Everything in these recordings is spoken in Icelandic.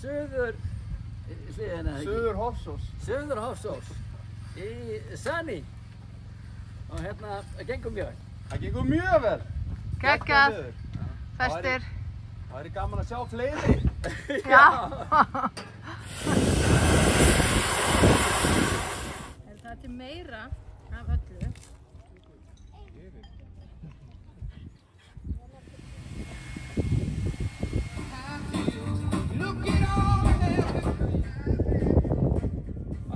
suður hliðina. Suður Hofsós. Suður Hofsós. Í Sani. Og hérna, það gengur mjög vel. Það gengur mjög vel. Geggjað. Festir. Það væri gaman að sjá fleiri. Já. Það er til meira af öllu.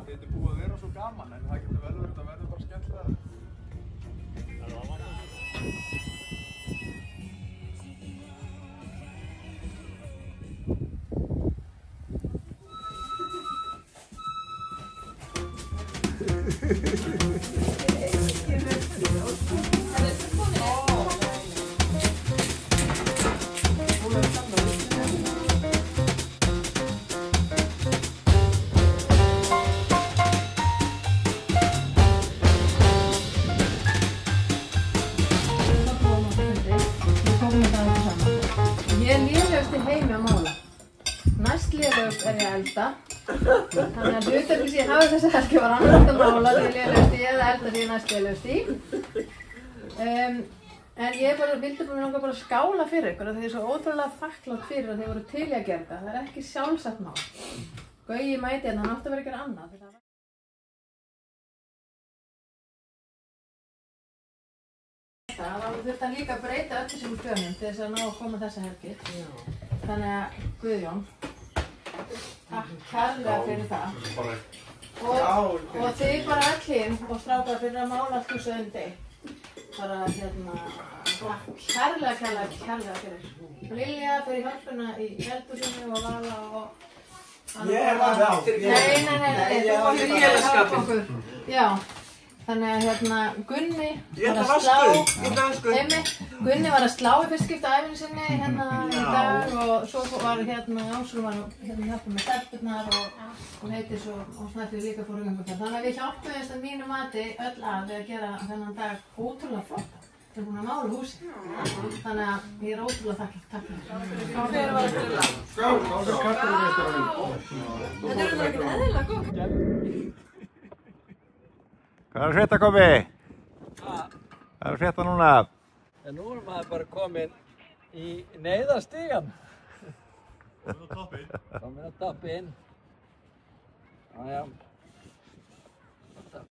Þetta er búið að vera svo gaman, en það getur vel verið að verða bara skemmtilega. Ég er lélegust í heimi að mála. Næst lélegust er ég að elda. Þannig að hlutverkið sem ég hafi þessi helgi var annað að mála því ég er lélegust í eða elda því ég er næst lélegust í. En ég vildi bara langa að skála fyrir ykkur af því ég er svo ótrúlega þakklátt fyrir að þið voru til í að gera þetta. Það er ekki sjálfsagt mál. Gauji mæti hérna, hann átti að vera að gera annað. Það þurfti hann líka að breyta öllu sem plönum til þess að ná að koma þessa helgi. Þannig að Guðjón, takk kærlega fyrir það. Og þið bara öll hin og strákar fyrir að mála allt húsið undir. Bara takk kærlega fyrir. Lilja fyrir hjálpuna í eldhúsinu og Vala og... Ég var það. Nei, þú var fyrir hjálpokkur. Já. Þannig að Gunni var að slá í fyrst skipti á ævinni sinni í dag og svo var Ásrún var hjálpa með stelpurnar og Heitis og Snæfríður líka fóru gönguferð. Þannig að við hjálpuðumst að mínu mati öll að gera þennan dag ótrúlega flott. Við erum búin að mála húsið. Þannig að ég er ótrúlega þakklátt. Takk fyrir. Og hver var að grilla? Þetta er ekkert eðlilega góð. Hvað er að frétta, Kobbi? Hvað er að frétta núna? Nú er maður bara komin í neyðarstígan. Komin á toppinn. Já.